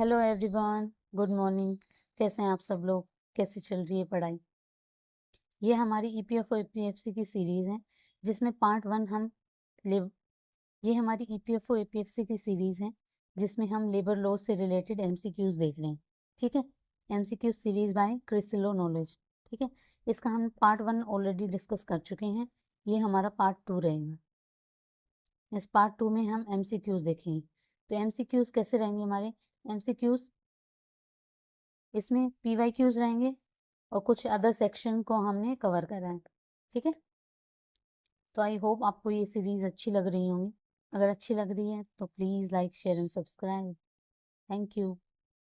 Hello everyone, good morning. कैसे हैं आप सब लोग? कैसी चल रही है पढ़ाई? ये हमारी ईपीएफओ एपीएफसी की सीरीज़ है जिसमें पार्ट 1 हम लेब ये हमारी ईपीएफओ एपीएफसी की सीरीज़ है जिसमें हम लेबर लॉ से रिलेटेड एमसीक्यूज़ देख रहे हैं। ठीक है, एमसीक्यू सीरीज़ बाय क्रिसिलो नॉलेज। ठीक है, इसका हम पार्ट 1 ऑलरेडी डिस्कस कर चुके हैं। ये हमारा पार्ट 2 रहेगा। इस पार्ट 2 में हम एमसीक्यूज़ देखेंगे। तो एमसीक्यूज़ कैसे रहेंगे हमारे? एमसीक्यूज़ इसमें पीवाईक्यूज़ रहेंगे और कुछ अदर सेक्शन को हमने कवर करा है। ठीक है, तो आई होप आपको ये सीरीज़ अच्छी लग रही होंगी। अगर अच्छी लग रही है तो please like share and subscribe. Thank you,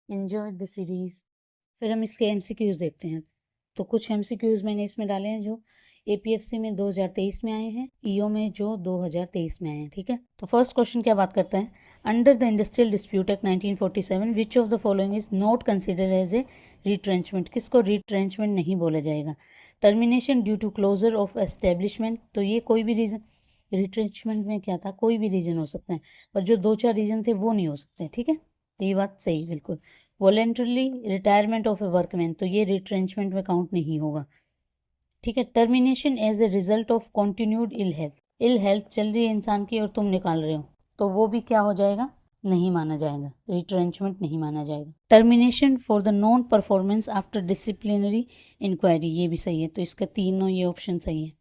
enjoy the series. फिर हम इसके एमसीक्यूज़ देखते हैं। तो कुछ एमसीक्यूज़ मैंने इसमें डाले हैं जो एपीएफसी में 2023 में आए हैं, ईओ में जो 2023 में आए हैं। ठीक है, तो फर्स्ट क्वेश्चन क्या बात करता है? Under the industrial dispute act 1947 which of the following is not consider as a retrenchment? किसको रिट्रेंचमेंट नहीं बोला जाएगा? Termination due to closure of establishment, तो ये कोई भी रीज़न, रिट्रेंचमेंट में क्या था, कोई भी रीज़न हो सकता है, पर जो 2-4 रीज़न थे वो नहीं हो सकते। ठीक है, तो ये बात सही बिल्कुल। Voluntarily retirement of a workman, तो ये रिट्रेंचमेंट में काउंट नहीं होगा। ठीक है, termination as a result of continued ill health, ill health चल रही है इंसान की और तुम निकाल रहे हो, तो वो भी क्या हो जाएगा? नहीं माना जाएगा, रिट्रेंचमेंट नहीं माना जाएगा। Termination for the non performance after disciplinary inquiry, ये भी सही है। तो इसका तीनों ये ऑप्शन सही है,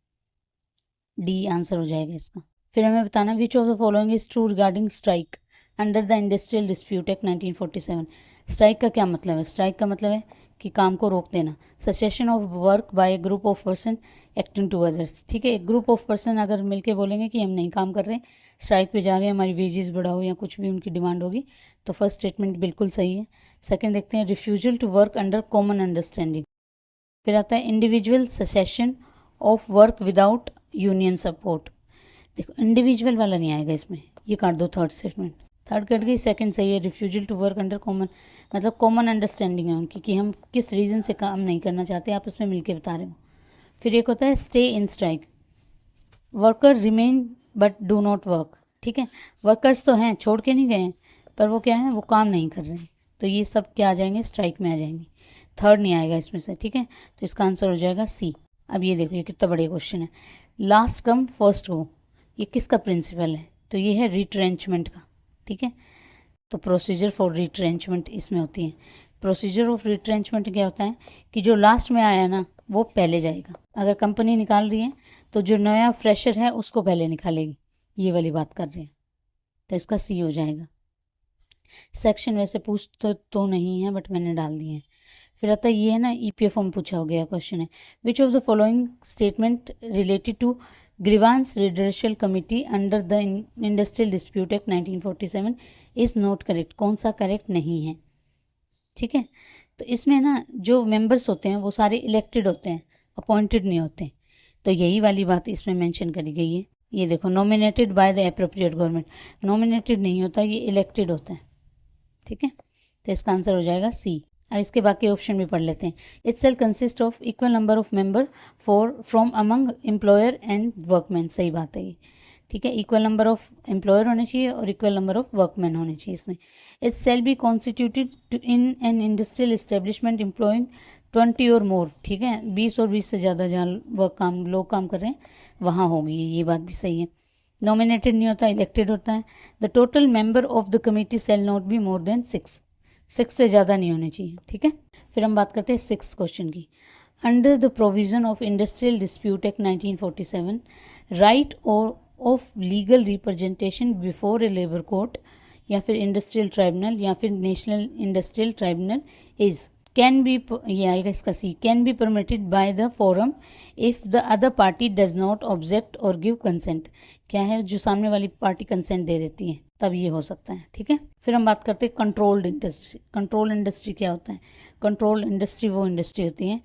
डी आंसर हो जाएगा इसका। फिर हमें बताना विच of the following is true regarding strike under the industrial dispute act 1947। Strike का क्या मतलब है? स्ट्राइक का मतलब है कि काम को रोक देना। Cessation of work by a group of person acting to others. ठीक है, एक ग्रुप ऑफ पर्सन अगर मिलके बोलेंगे कि हम नहीं काम कर रहे, स्ट्राइक पे जा रहे हैं, हमारी वेजेस बढ़ाओ या कुछ भी उनकी डिमांड होगी, तो फर्स्ट स्टेटमेंट बिल्कुल सही है। सेकेंड देखते हैं, refusal to work under common understanding. फिर आता है individual cessation of work without union support. देखो इंडिविजुअल वाला नहीं आएगा इसमें, ये काट दो थर्ड स्टेटमेंट। थर्ड कट गई, सेकंड सही है। Refusal to work under common, मतलब कॉमन अंडरस्टैंडिंग है उनकी कि हम किस रीज़न से काम नहीं करना चाहते, आप उसमें मिलके बता रहे हो। फिर एक होता है stay in strike, worker remain but do not work. ठीक है, वर्कर्स तो हैं, छोड़ के नहीं गए हैं, पर वो क्या है, वो काम नहीं कर रहे हैं, तो ये सब क्या आ जाएंगे? स्ट्राइक में आ जाएंगे। थर्ड नहीं आएगा इसमें से। ठीक है, तो इसका आंसर हो जाएगा सी। अब ये देखो, ये कितना बड़ा क्वेश्चन है। लास्ट कम फर्स्ट गो, ये किसका प्रिंसिपल है? तो ये है रिट्रेंचमेंट का। ठीक है, तो प्रोसीजर फॉर रिट्रेंचमेंट इसमें होती है। प्रोसीजर ऑफ रिट्रेंचमेंट क्या होता है कि जो लास्ट में आया ना वो पहले जाएगा। अगर कंपनी निकाल रही है तो जो नया फ्रेशर है उसको पहले निकालेगी, ये वाली बात कर रहे हैं, तो इसका सी हो जाएगा। सेक्शन वैसे पूछ तो नहीं है, बट मैंने डाल दिए हैं। फिर आता है ये है ना, ईपीएफओ में पूछा हो गया क्वेश्चन है, which of the following statement related to grievance redressal committee under the industrial dispute act 1947 is not correct? कौन सा करेक्ट नहीं है? ठीक है, तो इसमें ना जो मेंबर्स होते हैं वो सारे इलेक्टेड होते हैं, अपॉइंटेड नहीं होते, तो यही वाली बात इसमें मेंशन करी गई है। ये देखो, nominated by the appropriate government, nominated नहीं होता, ये इलेक्टेड होते हैं। ठीक है, तो इसका आंसर हो जाएगा सी। अब इसके बाकी ऑप्शन भी पढ़ लेते हैं। It shall consist of equal number of member for from among employer and workman, सही बात है ये। ठीक है, इक्वल नंबर ऑफ एम्प्लॉयर होने चाहिए और इक्वल नंबर ऑफ वर्कमैन होने चाहिए इसमें। It shall be constituted in an industrial establishment employing 20 और मोर। ठीक है, 20 और 20 से ज़्यादा जहाँ लोग काम कर रहे हैं वहाँ होगी, ये बात भी सही है। नॉमिनेटेड नहीं होता, इलेक्टेड होता है। The total member of the committee shall not be more than 6 से ज़्यादा नहीं होने चाहिए। ठीक है, फिर हम बात करते हैं 6 क्वेश्चन की। Under the provision of industrial dispute act 1947 right और of legal representation before a labour court या फिर इंडस्ट्रियल ट्राइब्यूनल या फिर national industrial tribunal is can be, ये आएगा इसका C, can be permitted by the forum if the other party does not object और give consent. क्या है, जो सामने वाली पार्टी कंसेंट दे देती है तब ये हो सकता है। ठीक है, फिर हम बात करते हैं कंट्रोल्ड इंडस्ट्री। कंट्रोल इंडस्ट्री क्या होता है? कंट्रोल इंडस्ट्री वो इंडस्ट्री होती है,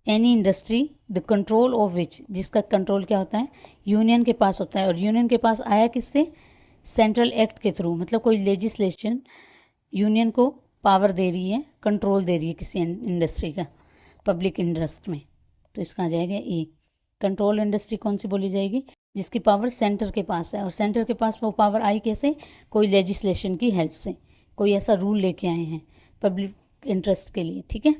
any industry the control of which, जिसका कंट्रोल क्या होता है, यूनियन के पास होता है। और यूनियन के पास आया किससे? सेंट्रल एक्ट के थ्रू, मतलब कोई लेजिस्लेशन यूनियन को पावर दे रही है, कंट्रोल दे रही है किसी इंडस्ट्री का पब्लिक इंटरेस्ट में, तो इसका आ जाएगा ए। कंट्रोल इंडस्ट्री कौन सी बोली जाएगी? जिसकी पावर सेंटर के पास है, और सेंटर के पास वो पावर आई कैसे? कोई लेजिस्लेशन की हेल्प से, कोई ऐसा रूल लेके आए हैं पब्लिक इंटरेस्ट के लिए, ठीक है।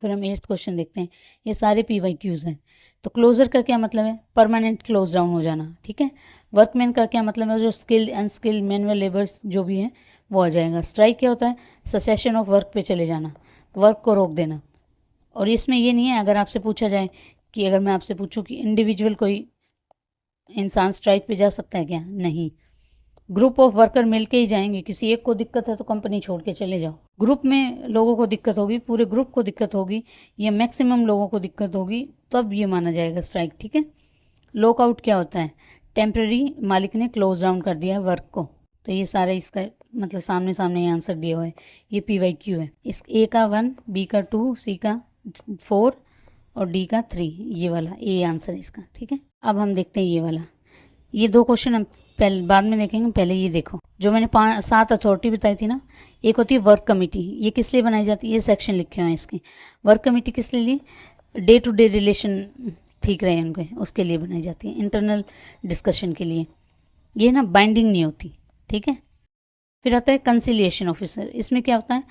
फिर हम 8th क्वेश्चन देखते हैं। ये सारे PYQs हैं। तो क्लोजर का क्या मतलब है? परमानेंट क्लोज डाउन हो जाना, ठीक है। वर्कमैन का क्या मतलब है? जो स्किल्ड अनस्किल्ड मैनुअल लेबर्स जो भी हैं वो आ जाएगा। स्ट्राइक क्या होता है? सेसेशन ऑफ वर्क पे चले जाना, वर्क को रोक देना। और इसमें ये नहीं है, अगर आपसे पूछा जाए कि अगर मैं आपसे पूछूं कि इंडिविजुअल कोई इंसान स्ट्राइक पे जा सकता है क्या? नहीं। ग्रुप ऑफ वर्कर मिलके ही जाएंगे। किसी एक को दिक्कत है तो कंपनी छोड़ के चले जाओ। ग्रुप में लोगों को दिक्कत होगी, पूरे ग्रुप को दिक्कत होगी या मैक्सिमम लोगों को दिक्कत होगी, तब ये माना जाएगा स्ट्राइक, ठीक है। लॉकआउट क्या होता है? टेम्पररी मालिक ने क्लोज डाउन कर दिया है वर्क को। तो ये सारे इसका मतलब सामने सामने ये आंसर दिया हुआ है। ये PYQ है। इस A का 1, B का 2, C का 4 और D का 3, ये वाला A आंसर है इसका, ठीक है। अब हम देखते हैं ये वाला। ये 2 क्वेश्चन हम पहले बाद में देखेंगे, पहले ये देखो। जो मैंने 7 अथॉरिटी बताई थी ना, एक होती है वर्क कमेटी। ये किस लिए बनाई जाती है? ये सेक्शन लिखे हुए हैं इसके। वर्क कमेटी किस लिए? डे टू डे रिलेशन ठीक रहे उनके, उसके लिए बनाई जाती है, इंटरनल डिस्कशन के लिए। ये ना बाइंडिंग नहीं होती, ठीक है। फिर आता है कंसिलिएशन ऑफिसर। इसमें क्या होता है?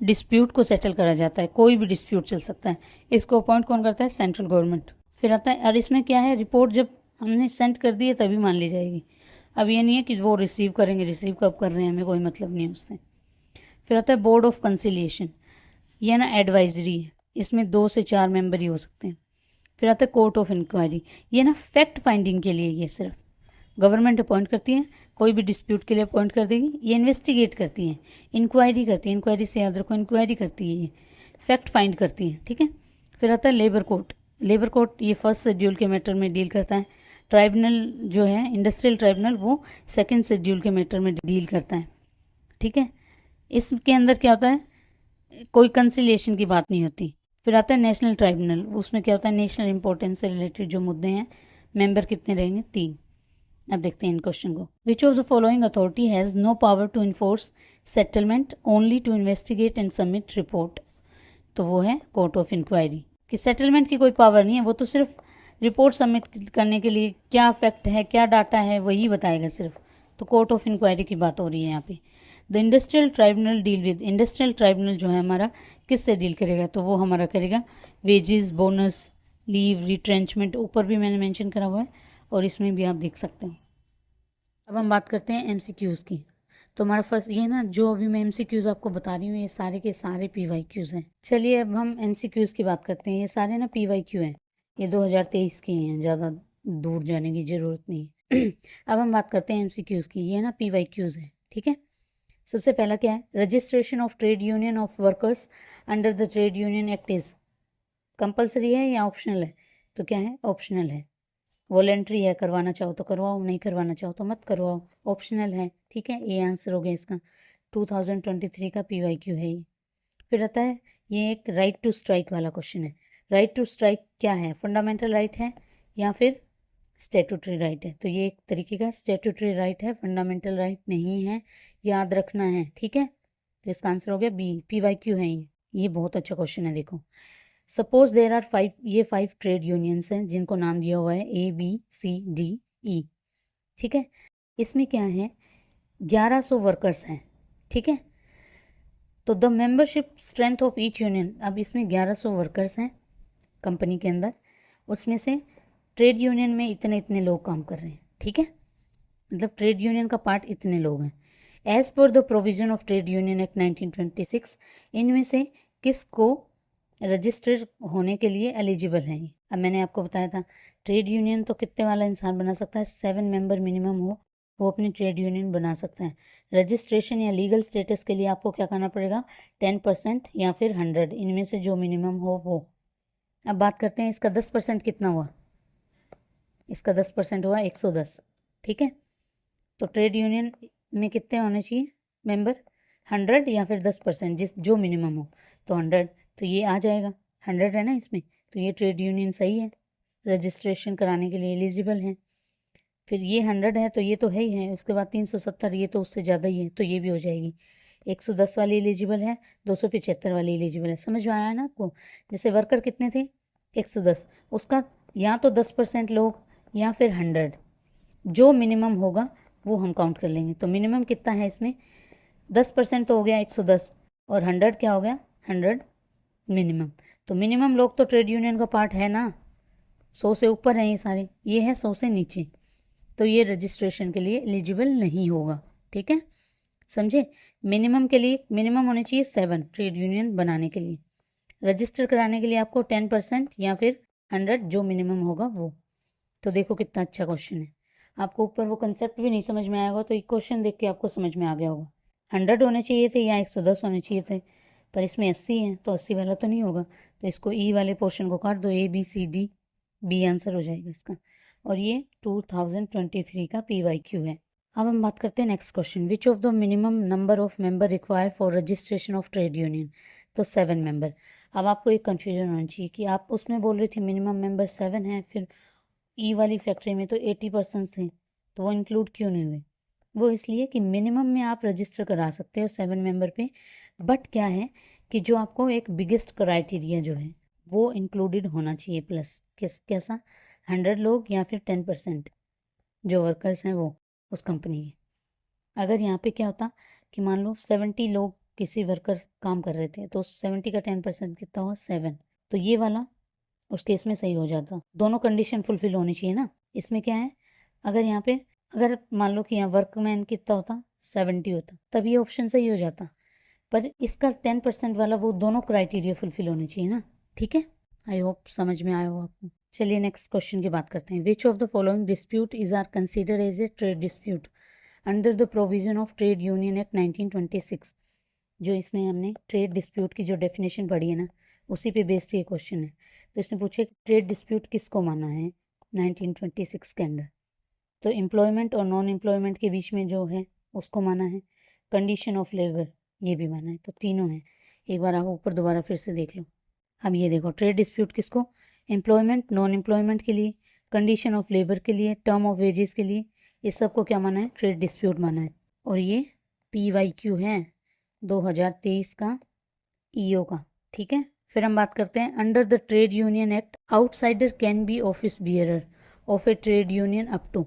डिस्प्यूट को सेटल करा जाता है, कोई भी डिस्प्यूट चल सकता है। इसको अपॉइंट कौन करता है? Central government. फिर आता है, और इसमें क्या है? रिपोर्ट जब हमने सेंड कर दी है तभी मान ली जाएगी। अब ये नहीं है कि वो रिसीव करेंगे, रिसीव कब कर रहे हैं हमें कोई मतलब नहीं है उससे। फिर आता है बोर्ड ऑफ कंसिलिएशन। ये ना एडवाइजरी है, इसमें 2 से 4 मेंबर ही हो सकते हैं। फिर आता है कोर्ट ऑफ इंक्वायरी। ये ना फैक्ट फाइंडिंग के लिए, ये सिर्फ गवर्नमेंट अपॉइंट करती है, कोई भी डिस्प्यूट के लिए अपॉइंट कर देगी। ये इन्वेस्टिगेट करती है, इंक्वायरी करती है, इंक्वायरी से याद रखो, इंक्वायरी करती है, ये फैक्ट फाइंड करती है, ठीक है। फिर आता है लेबर कोर्ट। लेबर कोर्ट ये फर्स्ट शेड्यूल के मैटर में डील करता है। ट्राइब्यूनल जो है इंडस्ट्रियल ट्राइब्यूनल, वो सेकंड शेड्यूल के मैटर में डील करता है, ठीक है। इसके अंदर क्या होता है? कोई कंसिलिएशन की बात नहीं होती। फिर आता है नेशनल ट्राइब्यूनल। उसमें क्या होता है? नेशनल इंपॉर्टेंस से रिलेटेड जो मुद्दे हैं। मेंबर कितने रहेंगे? 3। अब देखते हैं इन क्वेश्चन को। Which of the following authority has no power to enforce settlement, only to investigate and submit report? तो वो है कोर्ट ऑफ इंक्वायरी। कि सेटलमेंट की कोई पावर नहीं है, वो तो सिर्फ रिपोर्ट सबमिट करने के लिए क्या फैक्ट है, क्या डाटा है, वही बताएगा सिर्फ। तो कोर्ट ऑफ इंक्वायरी की बात हो रही है यहाँ पे। The industrial tribunal deal with, industrial tribunal जो है हमारा किससे डील करेगा? तो वो हमारा करेगा वेजेस, बोनस, लीव, रिट्रेंचमेंट। ऊपर भी मैंने मेंशन करा हुआ है और इसमें भी आप देख सकते हो। अब हम बात करते हैं MCQs की। तो हमारा फर्स्ट ये ना, जो अभी मैं MCQs आपको बता रही हूँ, ये सारे के सारे PYQs हैं। चलिए अब हम MCQs की बात करते हैं। ये सारे ना PYQ हैं, ये 2023 के हैं, ज़्यादा दूर जाने की ज़रूरत नहीं है। अब हम बात करते हैं MCQs की। ये ना PYQs हैं, ठीक है। सबसे पहला क्या है? Registration of trade union of workers under the trade union act is compulsory है या ऑप्शनल है? तो क्या है? ऑप्शनल है। वॉलेंट्री है, करवाना चाहो तो करवाओ, नहीं करवाना चाहो तो मत करवाओ, ऑप्शनल है, ठीक है। ये आंसर हो गया इसका। 2023 का PYQ है ये। फिर आता है ये एक राइट टू स्ट्राइक वाला क्वेश्चन है। राइट टू स्ट्राइक क्या है? फंडामेंटल राइट है या फिर स्टेटूटरी राइट है? तो ये एक तरीके का स्टेटूटरी राइट है, फंडामेंटल राइट नहीं है, याद रखना है, ठीक है। तो इसका आंसर हो गया B। PYQ है ये बहुत अच्छा क्वेश्चन है। देखो, सपोज देर आर 5, ये 5 ट्रेड यूनियंस हैं जिनको नाम दिया हुआ है ABCDE, ठीक है। इसमें क्या है? 1100 वर्कर्स हैं, ठीक है। तो the membership strength of each union, अब इसमें 1100 वर्कर्स हैं कंपनी के अंदर, उसमें से ट्रेड यूनियन में इतने इतने लोग काम कर रहे हैं, ठीक है। मतलब ट्रेड यूनियन का पार्ट इतने लोग हैं। As per the provision of trade union act 1926, इनमें से किसको रजिस्टर होने के लिए एलिजिबल है? अब मैंने आपको बताया था ट्रेड यूनियन तो कितने वाला इंसान बना सकता है? 7 मेंबर मिनिमम हो वो अपनी ट्रेड यूनियन बना सकता है। रजिस्ट्रेशन या लीगल स्टेटस के लिए आपको क्या करना पड़ेगा? 10% या फिर 100, इनमें से जो मिनिमम हो वो। अब बात करते हैं इसका 10% कितना हुआ? इसका 10% हुआ 110, ठीक है। तो ट्रेड यूनियन में कितने होने चाहिए मेंबर? 100 या फिर 10%, जिस जो मिनिमम हो। तो 100, तो ये आ जाएगा, 100 है ना इसमें, तो ये ट्रेड यूनियन सही है, रजिस्ट्रेशन कराने के लिए एलिजिबल है। फिर ये 100 है तो ये तो है ही है। उसके बाद 370, ये तो उससे ज़्यादा ही है, तो ये भी हो जाएगी। 110 वाली एलिजिबल है, 275 वाली एलिजिबल है। समझ में आया ना आपको? जैसे वर्कर कितने थे? 110, उसका या तो 10% लोग या फिर 100, जो मिनिमम होगा वो हम काउंट कर लेंगे। तो मिनिमम कितना है इसमें? 10% तो हो गया 110, और 100 क्या हो गया, 100 मिनिमम। तो मिनिमम लोग तो ट्रेड यूनियन का पार्ट है ना, 100 से ऊपर हैं ये सारे, ये है 100 से नीचे, तो ये रजिस्ट्रेशन के लिए एलिजिबल नहीं होगा। ठीक है, समझे। मिनिमम के लिए मिनिमम होने चाहिए 7 ट्रेड यूनियन बनाने के लिए। रजिस्टर कराने के लिए आपको 10% या फिर 100 जो मिनिमम होगा वो। तो देखो कितना अच्छा क्वेश्चन है। आपको ऊपर वो कंसेप्ट भी नहीं समझ में आएगा तो एक क्वेश्चन देख के आपको समझ में आ गया होगा। 100 होने चाहिए थे या 110 होने चाहिए थे, पर इसमें 80 है तो 80 वाला तो नहीं होगा, तो इसको ई वाले पोर्शन को काट दो, ABCD, बी आंसर हो जाएगा इसका। और ये 2023 का PYQ है। अब हम बात करते हैं next question, which of the minimum number of member require for registration of trade union. तो 7 मेंबर। अब आपको एक कन्फ्यूजन होना चाहिए कि आप उसमें बोल रही थी मिनिमम मेंबर 7 हैं, फिर ई वाली फैक्ट्री में तो 80% थे, तो वो इंक्लूड क्यों नहीं हुए। वो इसलिए कि मिनिमम में आप रजिस्टर करा सकते हो 7 मेंबर पे, बट क्या है कि जो आपको एक बिगेस्ट क्राइटेरिया जो है वो इंक्लूडेड होना चाहिए प्लस। कैसा, 100 लोग या फिर 10% जो वर्कर्स हैं वो उस कंपनी के। अगर यहाँ पे क्या होता कि मान लो 70 लोग किसी वर्कर काम कर रहे थे, तो 70 का 10% कितना हुआ, 7, तो ये वाला उस केस में सही हो जाता। दोनों कंडीशन फुलफिल होनी चाहिए ना। इसमें क्या है, अगर यहाँ पे अगर मान लो कि यहाँ वर्कमैन कितना होता, 70 होता, तब ये ऑप्शन सही हो जाता, पर इसका 10% वाला वो दोनों क्राइटेरिया फुलफिल होने चाहिए ना। ठीक है, आई होप समझ में आया हो आपको। चलिए नेक्स्ट क्वेश्चन की बात करते हैं, which of the following dispute is are consider as a trade dispute under the provision of trade union act 1926। जो इसमें हमने ट्रेड डिस्प्यूट की जो डेफिनेशन पढ़ी है ना, उसी पे बेस्ड ये क्वेश्चन है। तो इसने पूछे ट्रेड डिस्प्यूट किसको माना है 1926 के अंडर। तो एम्प्लॉयमेंट और नॉन एम्प्लॉयमेंट के बीच में जो है उसको माना है, कंडीशन ऑफ लेबर ये भी माना है, तो तीनों हैं। एक बार आप ऊपर दोबारा फिर से देख लो। अब ये देखो ट्रेड डिस्प्यूट किसको, एम्प्लॉयमेंट नॉन एम्प्लॉयमेंट के लिए, कंडीशन ऑफ लेबर के लिए, टर्म ऑफ वेजेस के लिए, इस सब को क्या माना है, ट्रेड डिस्प्यूट माना है। और ये PYQ है 2023 का EO का। ठीक है, फिर हम बात करते हैं under the trade union act outsider can be office bearer of a trade union up to.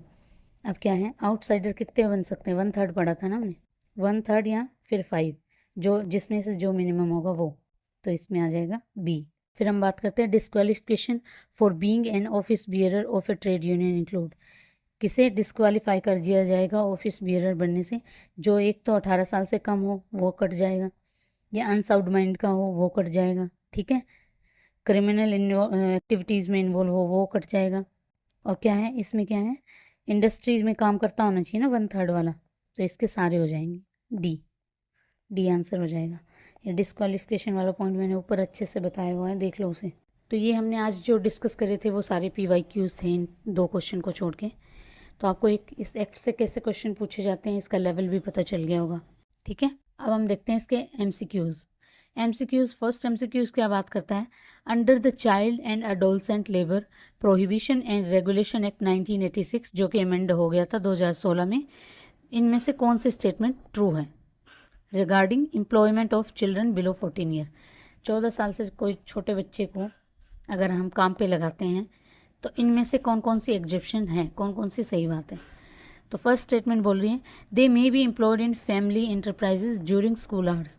अब क्या है, आउटसाइडर कितने बन सकते हैं, 1/3 पढ़ा था ना हमने, 1/3 या फिर 5, जो जिसमें से जो मिनिमम होगा वो, तो इसमें आ जाएगा B। फिर हम बात करते हैं disqualification for being an office bearer of a trade union include. किसे डिस्क्वालीफाई कर दिया जाएगा ऑफिस बियरर बनने से, जो एक तो 18 साल से कम हो वो कट जाएगा, या अनसाउंड माइंड का हो वो कट जाएगा। ठीक है, क्रिमिनल एक्टिविटीज़ में इन्वॉल्व हो वो कट जाएगा। और क्या है इसमें, क्या है, इंडस्ट्रीज़ में काम करता होना चाहिए ना 1/3 वाला, तो इसके सारे हो जाएंगे, डी आंसर हो जाएगा। ये डिस्क्वालिफिकेशन वाला पॉइंट मैंने ऊपर अच्छे से बताया हुआ है, देख लो उसे। तो ये हमने आज जो डिस्कस करे थे वो सारे PYQs थे इन 2 क्वेश्चन को छोड़ के। तो आपको एक इस एक्ट से कैसे क्वेश्चन पूछे जाते हैं इसका लेवल भी पता चल गया होगा। ठीक है, अब हम देखते हैं इसके MCQs। फर्स्ट MCQs क्या बात करता है, under the child and adolescent labour prohibition and regulation act 1986 जो कि अमेंड हो गया था 2016 में, इनमें से कौन सी स्टेटमेंट ट्रू है regarding employment of children below 14 year. 14 साल से कोई छोटे बच्चे को अगर हम काम पे लगाते हैं तो इनमें से कौन कौन सी एग्जेप्शन है, कौन कौन सी सही बात है। तो फर्स्ट स्टेटमेंट बोल रही है they may be employed in family enterprises during school hours.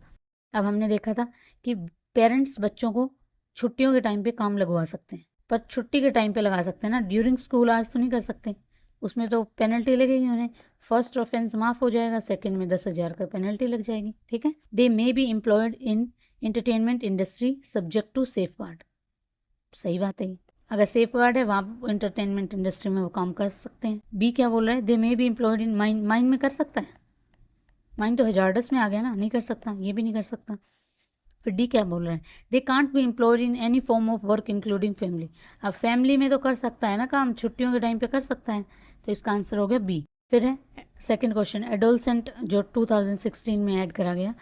अब हमने देखा था कि पेरेंट्स बच्चों को छुट्टियों के टाइम पे काम लगवा सकते हैं, पर छुट्टी के टाइम पे लगा सकते हैं ना, ड्यूरिंग स्कूल आवर्स तो नहीं कर सकते, उसमें तो पेनल्टी लगेगी उन्हें। फर्स्ट ऑफेंस माफ हो जाएगा, सेकंड में 10,000 का पेनल्टी लग जाएगी। ठीक है, they may be employed in entertainment industry subject to safeguard, सही बात है। अगर सेफ गार्ड है वहाँ एंटरटेनमेंट इंडस्ट्री में वो काम कर सकते हैं। बी क्या बोल रहा है, they may be employed in mine. Mine में कर सकता है, माइन तो हजार्डस में आ गया ना, नहीं कर सकता, ये भी नहीं कर सकता। फिर डी क्या बोल रहा है, they can't be employed in any form of work including family. अब फैमिली में तो कर सकता है ना काम, छुट्टियों के टाइम पे कर सकता है, तो इसका आंसर हो गया बी। फिर है सेकंड क्वेश्चन, एडोलसेंट जो 2016 में ऐड करा गया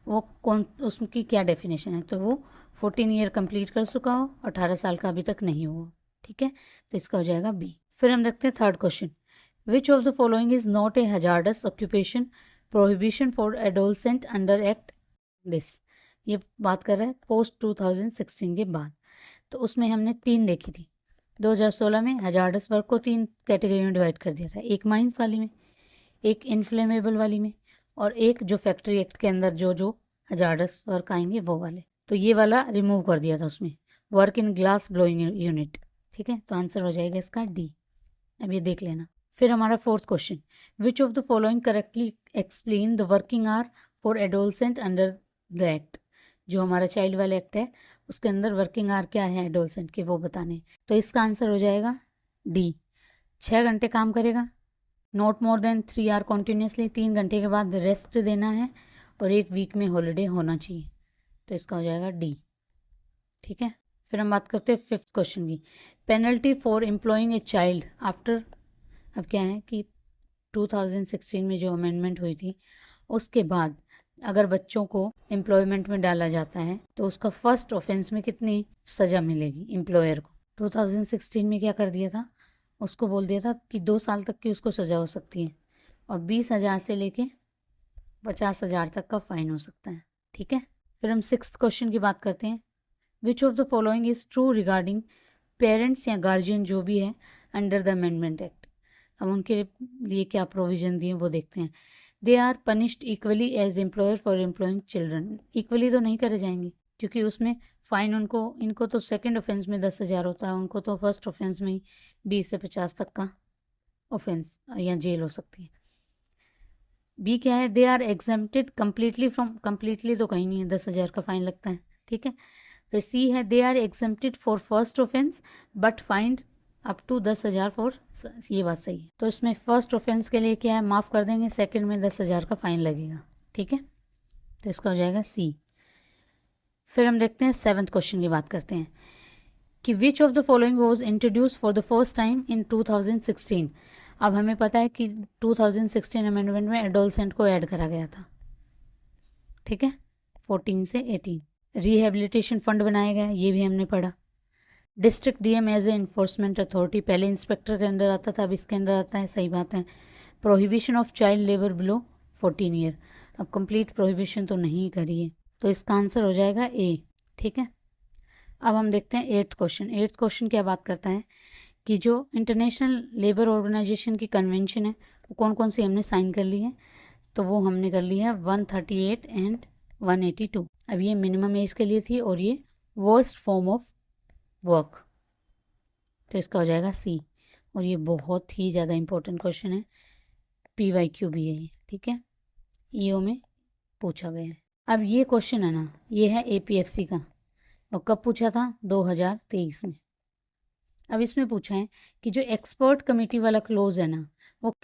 वो कौन, उसकी क्या डेफिनेशन है, तो वो 14 ईयर कंप्लीट कर चुका हो, 18 साल का अभी तक नहीं हुआ। ठीक है, तो इसका हो जाएगा बी। फिर हम देखते हैं third question, which of the following is not a hazardous occupation prohibition for adolescent under act this. ये बात कर रहा है पोस्ट 2016 के बाद। तो उसमें हमने 3 देखी थी, 2016 में हजार्डस वर्क को 3 कैटेगरी में डिवाइड कर दिया था, एक माइंस वाली में, एक इनफ्लेमेबल वाली में, और एक जो फैक्ट्री एक्ट के अंदर जो जो हजार्डस वर्क आएंगे वो वाले। तो ये वाला रिमूव कर दिया था उसमें, work in glass blowing unit. ठीक है, तो आंसर हो जाएगा इसका डी। अब ये देख लेना। फिर हमारा fourth question, which of the following correctly explain the working hour for adolescent under the act. जो हमारा चाइल्ड वाला एक्ट है उसके अंदर वर्किंग आवर क्या है एडोलसेंट के, वो बताने। तो इसका आंसर हो जाएगा डी, 6 घंटे काम करेगा, not more than 3 hour continuously, 3 घंटे के बाद रेस्ट देना है और 1 वीक में हॉलीडे होना चाहिए। तो इसका हो जाएगा डी। ठीक है, फिर हम बात करते हैं फिफ्थ क्वेश्चन की, penalty for employing a child after. अब क्या है कि 2016 में जो अमेंडमेंट हुई थी उसके बाद अगर बच्चों को एम्प्लॉयमेंट में डाला जाता है तो उसका फर्स्ट ऑफेंस में कितनी सज़ा मिलेगी एम्प्लॉयर को। 2016 में क्या कर दिया था, उसको बोल दिया था कि 2 साल तक की उसको सज़ा हो सकती है और 20,000 से लेके 50,000 तक का फाइन हो सकता है। ठीक है, फिर हम सिक्स्थ क्वेश्चन की बात करते हैं, which of the following is true regarding parents या गार्जियन जो भी है अंडर द अमेंडमेंट एक्ट। अब उनके लिए क्या प्रोविजन दिए वो देखते हैं। They are punished equally as employer for employing children. Equally तो नहीं करे जाएंगे क्योंकि उसमें फ़ाइन इनको तो सेकंड ऑफेंस में 10,000 होता है, उनको तो फर्स्ट ऑफेंस में ही 20 से 50 तक का ऑफेंस या जेल हो सकती है। बी क्या है, they are exempted completely from, completely तो कहीं नहीं है, 10,000 का फाइन लगता है। ठीक है, फिर सी है, they are exempted for first offence but find up to 10,000 for, ये बात सही है। तो इसमें फर्स्ट ऑफेंस के लिए क्या है, माफ़ कर देंगे, सेकंड में 10,000 का फाइन लगेगा। ठीक है, तो इसका हो जाएगा सी। फिर हम देखते हैं सेवन्थ क्वेश्चन की बात करते हैं कि विच of the following was introduce for the first time in 2016। अब हमें पता है कि 2016 अमेंडमेंट में एडोलसेंट को ऐड करा गया था। ठीक है, 14 से 18। रिहेबिलिटेशन फंड बनाया गया, ये भी हमने पढ़ा। District DM as a enforcement authority, पहले इंस्पेक्टर के अंडर आता था, अब इसके अंडर आता है, सही बात है। Prohibition of child labour below 14 year, अब कंप्लीट प्रोहिबिशन तो नहीं करी है, तो इसका आंसर हो जाएगा ए। ठीक है, अब हम देखते हैं एट्थ क्वेश्चन। एट्थ क्वेश्चन क्या बात करता है कि जो इंटरनेशनल लेबर ऑर्गेनाइजेशन की कन्वेंशन है वो कौन कौन सी हमने साइन कर ली है, तो वो हमने कर ली है 138 एंड 182। अब ये मिनिमम एज के लिए थी और ये वर्स्ट फॉर्म ऑफ वर्क, तो इसका हो जाएगा सी। और ये बहुत ही ज़्यादा इंपॉर्टेंट क्वेश्चन है, PYQ भी है ये। ठीक है, EO में पूछा गया है। अब ये क्वेश्चन है ना, ये है APFC का और कब पूछा था, 2023 में। अब इसमें पूछा है कि जो एक्सपर्ट कमेटी वाला क्लोज है ना,